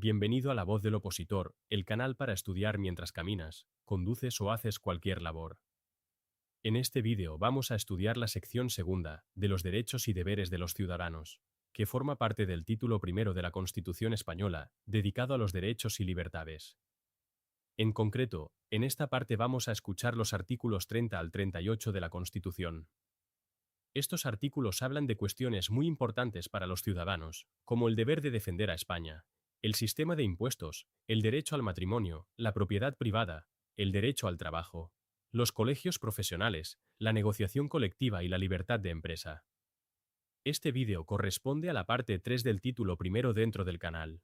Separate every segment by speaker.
Speaker 1: Bienvenido a La Voz del Opositor, el canal para estudiar mientras caminas, conduces o haces cualquier labor. En este vídeo vamos a estudiar la sección segunda, de los derechos y deberes de los ciudadanos, que forma parte del título primero de la Constitución española, dedicado a los derechos y libertades. En concreto, en esta parte vamos a escuchar los artículos 30 al 38 de la Constitución. Estos artículos hablan de cuestiones muy importantes para los ciudadanos, como el deber de defender a España, el sistema de impuestos, el derecho al matrimonio, la propiedad privada, el derecho al trabajo, los colegios profesionales, la negociación colectiva y la libertad de empresa. Este vídeo corresponde a la parte 3 del título primero dentro del canal.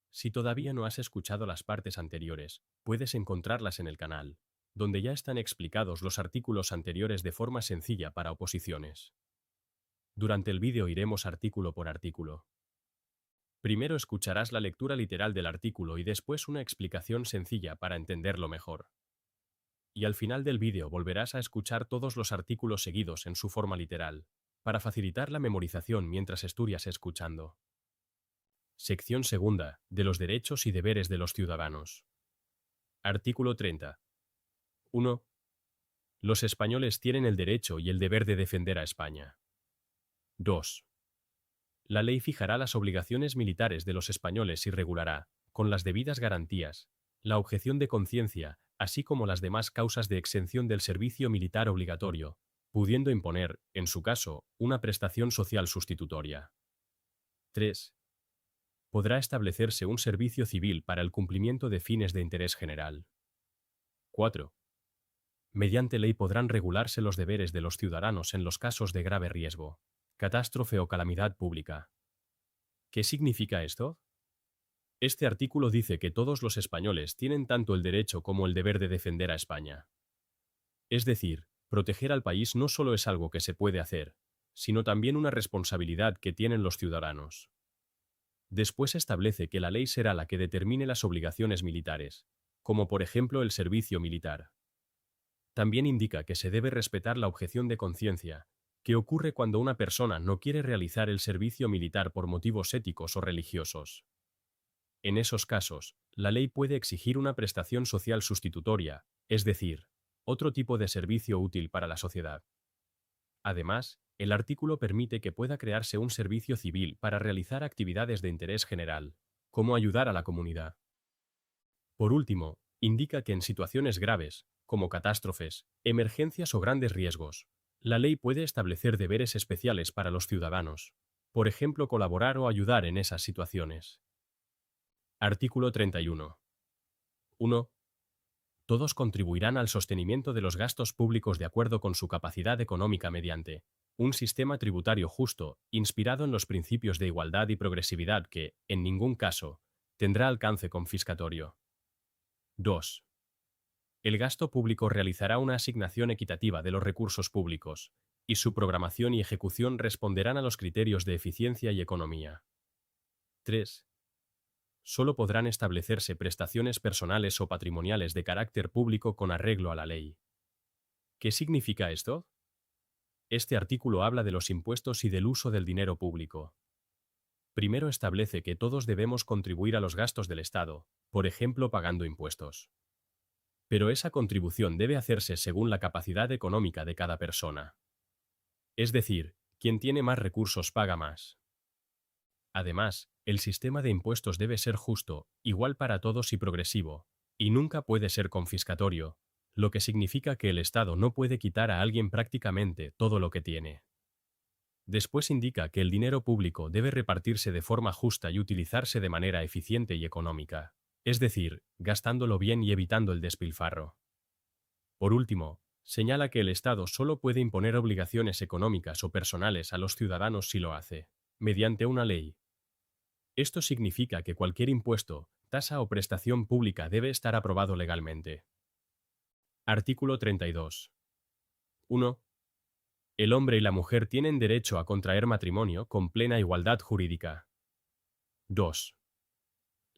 Speaker 1: Si todavía no has escuchado las partes anteriores, puedes encontrarlas en el canal, donde ya están explicados los artículos anteriores de forma sencilla para oposiciones. Durante el vídeo iremos artículo por artículo. Primero escucharás la lectura literal del artículo y después una explicación sencilla para entenderlo mejor. Y al final del vídeo volverás a escuchar todos los artículos seguidos en su forma literal, para facilitar la memorización mientras estudias escuchando. Sección segunda, de los derechos y deberes de los ciudadanos. Artículo 30. 1. Los españoles tienen el derecho y el deber de defender a España. 2. La ley fijará las obligaciones militares de los españoles y regulará, con las debidas garantías, la objeción de conciencia, así como las demás causas de exención del servicio militar obligatorio, pudiendo imponer, en su caso, una prestación social sustitutoria. 3. Podrá establecerse un servicio civil para el cumplimiento de fines de interés general. 4. Mediante ley podrán regularse los deberes de los ciudadanos en los casos de grave riesgo, catástrofe o calamidad pública. ¿Qué significa esto? Este artículo dice que todos los españoles tienen tanto el derecho como el deber de defender a España. Es decir, proteger al país no solo es algo que se puede hacer, sino también una responsabilidad que tienen los ciudadanos. Después establece que la ley será la que determine las obligaciones militares, como por ejemplo el servicio militar. También indica que se debe respetar la objeción de conciencia, que ocurre cuando una persona no quiere realizar el servicio militar por motivos éticos o religiosos. En esos casos, la ley puede exigir una prestación social sustitutoria, es decir, otro tipo de servicio útil para la sociedad. Además, el artículo permite que pueda crearse un servicio civil para realizar actividades de interés general, como ayudar a la comunidad. Por último, indica que en situaciones graves, como catástrofes, emergencias o grandes riesgos, la ley puede establecer deberes especiales para los ciudadanos, por ejemplo, colaborar o ayudar en esas situaciones. Artículo 31. 1. Todos contribuirán al sostenimiento de los gastos públicos de acuerdo con su capacidad económica mediante un sistema tributario justo, inspirado en los principios de igualdad y progresividad que, en ningún caso, tendrá alcance confiscatorio. 2. El gasto público realizará una asignación equitativa de los recursos públicos, y su programación y ejecución responderán a los criterios de eficiencia y economía. 3. Solo podrán establecerse prestaciones personales o patrimoniales de carácter público con arreglo a la ley. ¿Qué significa esto? Este artículo habla de los impuestos y del uso del dinero público. Primero establece que todos debemos contribuir a los gastos del Estado, por ejemplo pagando impuestos. Pero esa contribución debe hacerse según la capacidad económica de cada persona. Es decir, quien tiene más recursos paga más. Además, el sistema de impuestos debe ser justo, igual para todos y progresivo, y nunca puede ser confiscatorio, lo que significa que el Estado no puede quitar a alguien prácticamente todo lo que tiene. Después indica que el dinero público debe repartirse de forma justa y utilizarse de manera eficiente y económica, es decir, gastándolo bien y evitando el despilfarro. Por último, señala que el Estado solo puede imponer obligaciones económicas o personales a los ciudadanos si lo hace, mediante una ley. Esto significa que cualquier impuesto, tasa o prestación pública debe estar aprobado legalmente. Artículo 32. 1. El hombre y la mujer tienen derecho a contraer matrimonio con plena igualdad jurídica. 2.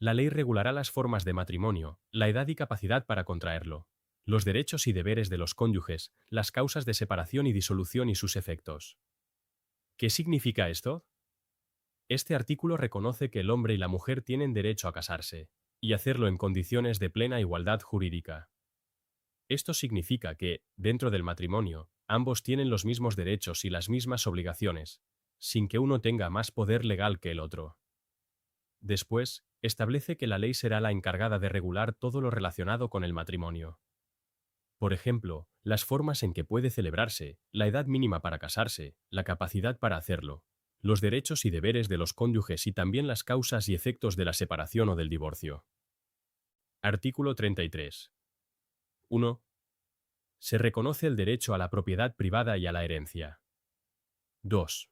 Speaker 1: La ley regulará las formas de matrimonio, la edad y capacidad para contraerlo, los derechos y deberes de los cónyuges, las causas de separación y disolución y sus efectos. ¿Qué significa esto? Este artículo reconoce que el hombre y la mujer tienen derecho a casarse, y hacerlo en condiciones de plena igualdad jurídica. Esto significa que, dentro del matrimonio, ambos tienen los mismos derechos y las mismas obligaciones, sin que uno tenga más poder legal que el otro. Después, establece que la ley será la encargada de regular todo lo relacionado con el matrimonio. Por ejemplo, las formas en que puede celebrarse, la edad mínima para casarse, la capacidad para hacerlo, los derechos y deberes de los cónyuges y también las causas y efectos de la separación o del divorcio. Artículo 33. 1. Se reconoce el derecho a la propiedad privada y a la herencia. 2.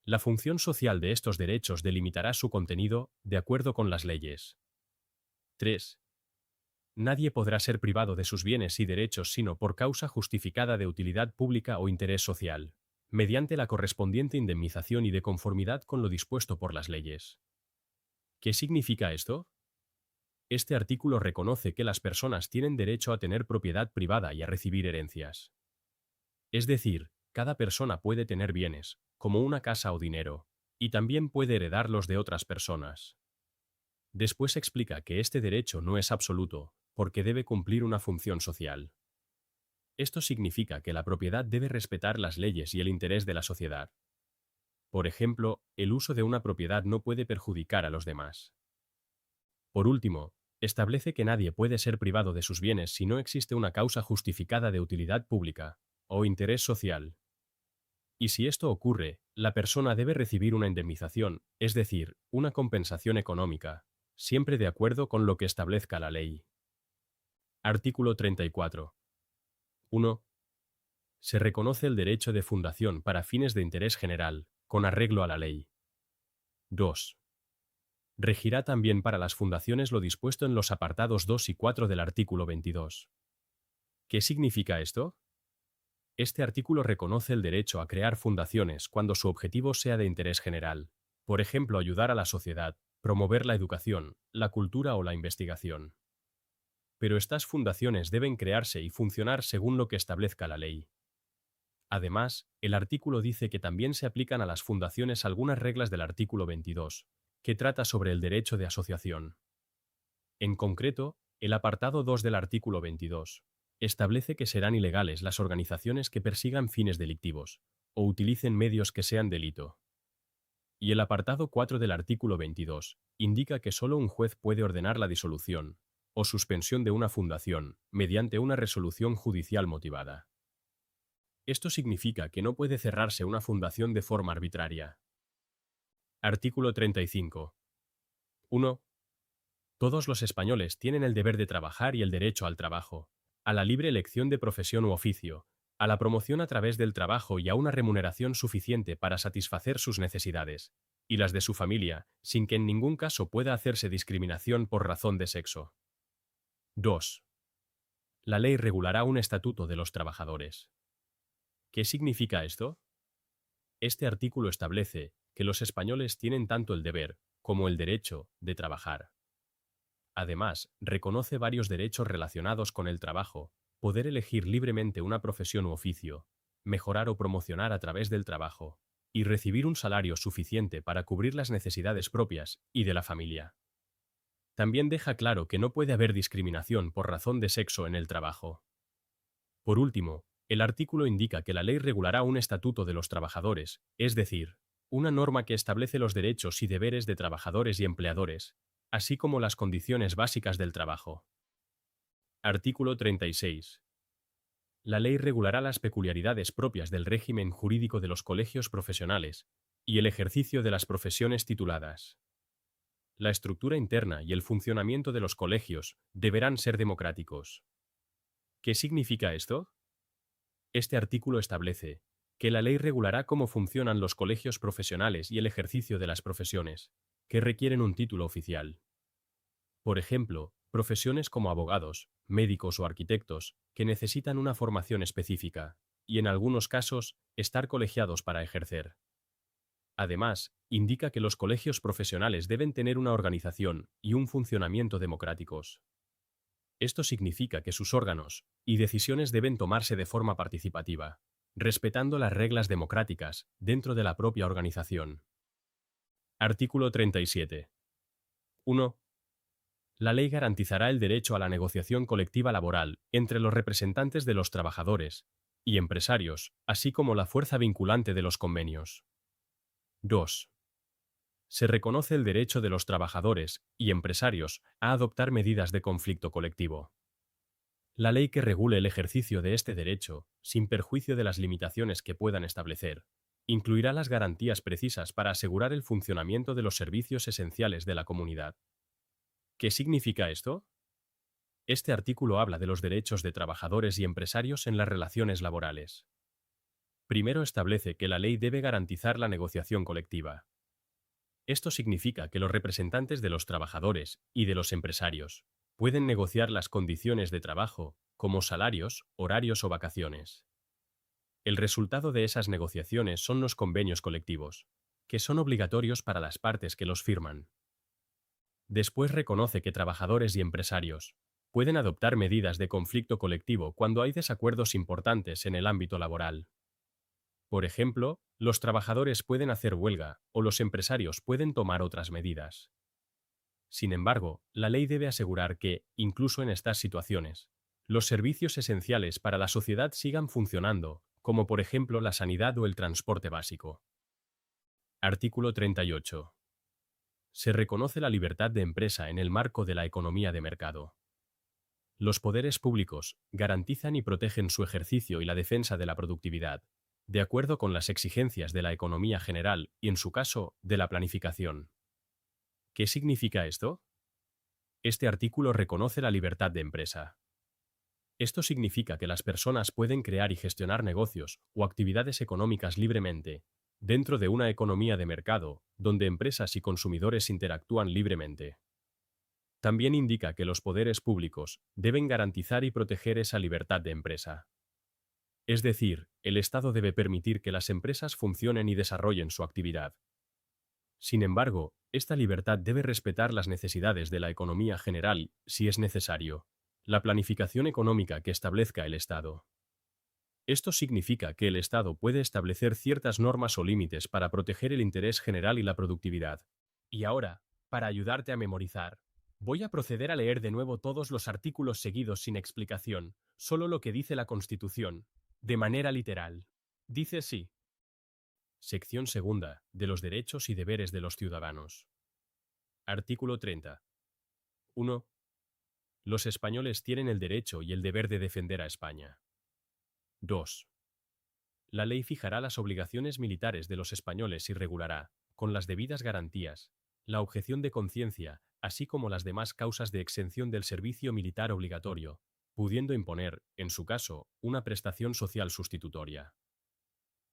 Speaker 1: La función social de estos derechos delimitará su contenido de acuerdo con las leyes. 3. Nadie podrá ser privado de sus bienes y derechos sino por causa justificada de utilidad pública o interés social, mediante la correspondiente indemnización y de conformidad con lo dispuesto por las leyes. ¿Qué significa esto? Este artículo reconoce que las personas tienen derecho a tener propiedad privada y a recibir herencias. Es decir, cada persona puede tener bienes, como una casa o dinero, y también puede heredarlos de otras personas. Después explica que este derecho no es absoluto, porque debe cumplir una función social. Esto significa que la propiedad debe respetar las leyes y el interés de la sociedad. Por ejemplo, el uso de una propiedad no puede perjudicar a los demás. Por último, establece que nadie puede ser privado de sus bienes si no existe una causa justificada de utilidad pública o interés social. Y si esto ocurre, la persona debe recibir una indemnización, es decir, una compensación económica, siempre de acuerdo con lo que establezca la ley. Artículo 34. 1. Se reconoce el derecho de fundación para fines de interés general, con arreglo a la ley. 2. Regirá también para las fundaciones lo dispuesto en los apartados 2 y 4 del artículo 22. ¿Qué significa esto? Este artículo reconoce el derecho a crear fundaciones cuando su objetivo sea de interés general, por ejemplo, ayudar a la sociedad, promover la educación, la cultura o la investigación. Pero estas fundaciones deben crearse y funcionar según lo que establezca la ley. Además, el artículo dice que también se aplican a las fundaciones algunas reglas del artículo 22, que trata sobre el derecho de asociación. En concreto, el apartado 2 del artículo 22 establece que serán ilegales las organizaciones que persigan fines delictivos o utilicen medios que sean delito. Y el apartado 4 del artículo 22 indica que solo un juez puede ordenar la disolución o suspensión de una fundación mediante una resolución judicial motivada. Esto significa que no puede cerrarse una fundación de forma arbitraria. Artículo 35. 1. Todos los españoles tienen el deber de trabajar y el derecho al trabajo, a la libre elección de profesión u oficio, a la promoción a través del trabajo y a una remuneración suficiente para satisfacer sus necesidades, y las de su familia, sin que en ningún caso pueda hacerse discriminación por razón de sexo. 2. La ley regulará un estatuto de los trabajadores. ¿Qué significa esto? Este artículo establece que los españoles tienen tanto el deber como el derecho de trabajar. Además, reconoce varios derechos relacionados con el trabajo, poder elegir libremente una profesión u oficio, mejorar o promocionar a través del trabajo, y recibir un salario suficiente para cubrir las necesidades propias y de la familia. También deja claro que no puede haber discriminación por razón de sexo en el trabajo. Por último, el artículo indica que la ley regulará un estatuto de los trabajadores, es decir, una norma que establece los derechos y deberes de trabajadores y empleadores, así como las condiciones básicas del trabajo. Artículo 36. La ley regulará las peculiaridades propias del régimen jurídico de los colegios profesionales y el ejercicio de las profesiones tituladas. La estructura interna y el funcionamiento de los colegios deberán ser democráticos. ¿Qué significa esto? Este artículo establece que la ley regulará cómo funcionan los colegios profesionales y el ejercicio de las profesiones, que requieren un título oficial. Por ejemplo, profesiones como abogados, médicos o arquitectos, que necesitan una formación específica, y en algunos casos, estar colegiados para ejercer. Además, indica que los colegios profesionales deben tener una organización y un funcionamiento democráticos. Esto significa que sus órganos y decisiones deben tomarse de forma participativa, respetando las reglas democráticas dentro de la propia organización. Artículo 37. 1. La ley garantizará el derecho a la negociación colectiva laboral entre los representantes de los trabajadores y empresarios, así como la fuerza vinculante de los convenios. 2. Se reconoce el derecho de los trabajadores y empresarios a adoptar medidas de conflicto colectivo. La ley que regule el ejercicio de este derecho, sin perjuicio de las limitaciones que puedan establecer, incluirá las garantías precisas para asegurar el funcionamiento de los servicios esenciales de la comunidad. ¿Qué significa esto? Este artículo habla de los derechos de trabajadores y empresarios en las relaciones laborales. Primero establece que la ley debe garantizar la negociación colectiva. Esto significa que los representantes de los trabajadores y de los empresarios pueden negociar las condiciones de trabajo, como salarios, horarios o vacaciones. El resultado de esas negociaciones son los convenios colectivos, que son obligatorios para las partes que los firman. Después reconoce que trabajadores y empresarios pueden adoptar medidas de conflicto colectivo cuando hay desacuerdos importantes en el ámbito laboral. Por ejemplo, los trabajadores pueden hacer huelga o los empresarios pueden tomar otras medidas. Sin embargo, la ley debe asegurar que, incluso en estas situaciones, los servicios esenciales para la sociedad sigan funcionando, como por ejemplo la sanidad o el transporte básico. Artículo 38. Se reconoce la libertad de empresa en el marco de la economía de mercado. Los poderes públicos garantizan y protegen su ejercicio y la defensa de la productividad, de acuerdo con las exigencias de la economía general y, en su caso, de la planificación. ¿Qué significa esto? Este artículo reconoce la libertad de empresa. Esto significa que las personas pueden crear y gestionar negocios o actividades económicas libremente, dentro de una economía de mercado, donde empresas y consumidores interactúan libremente. También indica que los poderes públicos deben garantizar y proteger esa libertad de empresa. Es decir, el Estado debe permitir que las empresas funcionen y desarrollen su actividad. Sin embargo, esta libertad debe respetar las necesidades de la economía general, si es necesario, la planificación económica que establezca el Estado. Esto significa que el Estado puede establecer ciertas normas o límites para proteger el interés general y la productividad. Y ahora, para ayudarte a memorizar, voy a proceder a leer de nuevo todos los artículos seguidos sin explicación, solo lo que dice la Constitución, de manera literal. Dice así. Sección segunda, de los derechos y deberes de los ciudadanos. Artículo 30. 1. Los españoles tienen el derecho y el deber de defender a España. 2. La ley fijará las obligaciones militares de los españoles y regulará, con las debidas garantías, la objeción de conciencia, así como las demás causas de exención del servicio militar obligatorio, pudiendo imponer, en su caso, una prestación social sustitutoria.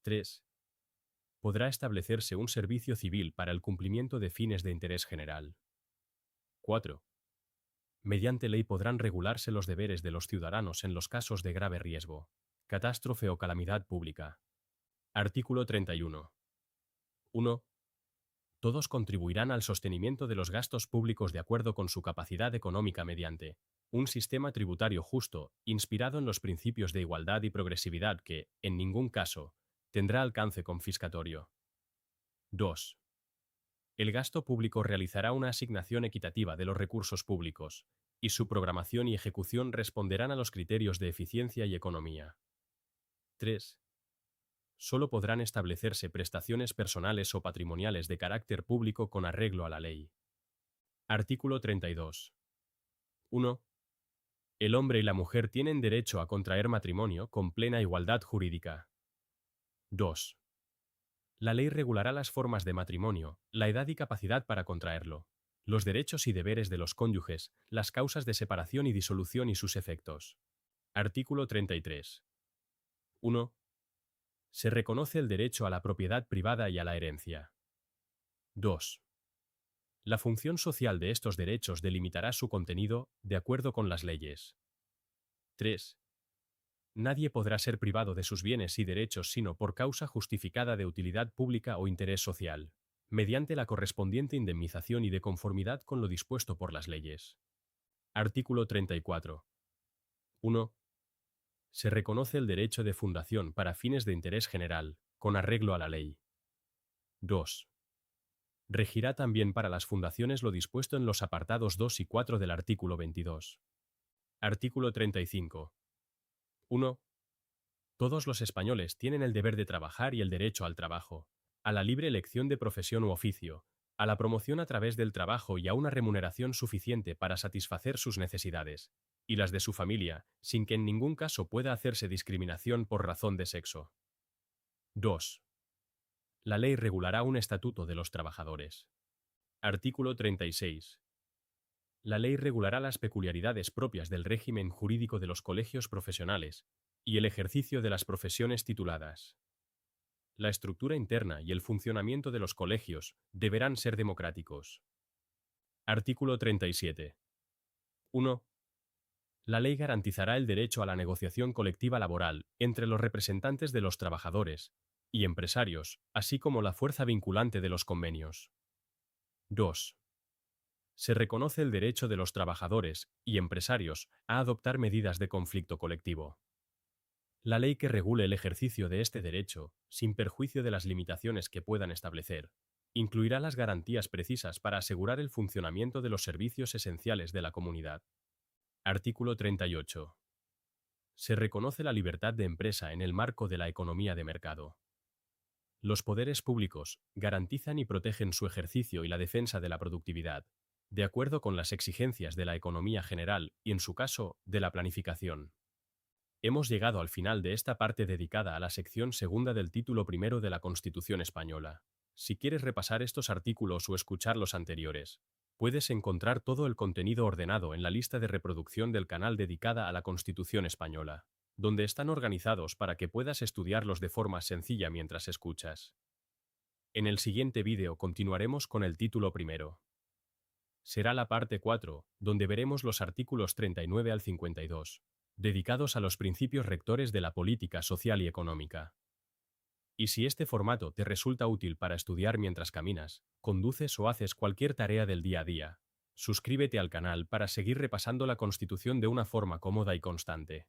Speaker 1: 3. Podrá establecerse un servicio civil para el cumplimiento de fines de interés general. 4. Mediante ley podrán regularse los deberes de los ciudadanos en los casos de grave riesgo, catástrofe o calamidad pública. Artículo 31. 1. Todos contribuirán al sostenimiento de los gastos públicos de acuerdo con su capacidad económica mediante un sistema tributario justo, inspirado en los principios de igualdad y progresividad que, en ningún caso, tendrá alcance confiscatorio. 2. El gasto público realizará una asignación equitativa de los recursos públicos, y su programación y ejecución responderán a los criterios de eficiencia y economía. 3. Solo podrán establecerse prestaciones personales o patrimoniales de carácter público con arreglo a la ley. Artículo 32. 1. El hombre y la mujer tienen derecho a contraer matrimonio con plena igualdad jurídica. 2. La ley regulará las formas de matrimonio, la edad y capacidad para contraerlo, los derechos y deberes de los cónyuges, las causas de separación y disolución y sus efectos. Artículo 33. 1. Se reconoce el derecho a la propiedad privada y a la herencia. 2. La función social de estos derechos delimitará su contenido de acuerdo con las leyes. 3. Nadie podrá ser privado de sus bienes y derechos sino por causa justificada de utilidad pública o interés social, mediante la correspondiente indemnización y de conformidad con lo dispuesto por las leyes. Artículo 34. 1. Se reconoce el derecho de fundación para fines de interés general, con arreglo a la ley. 2. Regirá también para las fundaciones lo dispuesto en los apartados 2 y 4 del artículo 22. Artículo 35. 1. Todos los españoles tienen el deber de trabajar y el derecho al trabajo, a la libre elección de profesión u oficio, a la promoción a través del trabajo y a una remuneración suficiente para satisfacer sus necesidades, y las de su familia, sin que en ningún caso pueda hacerse discriminación por razón de sexo. 2. La ley regulará un estatuto de los trabajadores. Artículo 36. La ley regulará las peculiaridades propias del régimen jurídico de los colegios profesionales y el ejercicio de las profesiones tituladas. La estructura interna y el funcionamiento de los colegios deberán ser democráticos. Artículo 37. 1. La ley garantizará el derecho a la negociación colectiva laboral entre los representantes de los trabajadores y empresarios, así como la fuerza vinculante de los convenios. 2. Se reconoce el derecho de los trabajadores y empresarios a adoptar medidas de conflicto colectivo. La ley que regule el ejercicio de este derecho, sin perjuicio de las limitaciones que puedan establecer, incluirá las garantías precisas para asegurar el funcionamiento de los servicios esenciales de la comunidad. Artículo 38. Se reconoce la libertad de empresa en el marco de la economía de mercado. Los poderes públicos garantizan y protegen su ejercicio y la defensa de la productividad, de acuerdo con las exigencias de la economía general y, en su caso, de la planificación. Hemos llegado al final de esta parte dedicada a la sección segunda del título primero de la Constitución española. Si quieres repasar estos artículos o escuchar los anteriores, puedes encontrar todo el contenido ordenado en la lista de reproducción del canal dedicada a la Constitución española, donde están organizados para que puedas estudiarlos de forma sencilla mientras escuchas. En el siguiente vídeo continuaremos con el título primero. Será la parte 4, donde veremos los artículos 39 al 52, dedicados a los principios rectores de la política social y económica. Y si este formato te resulta útil para estudiar mientras caminas, conduces o haces cualquier tarea del día a día, suscríbete al canal para seguir repasando la Constitución de una forma cómoda y constante.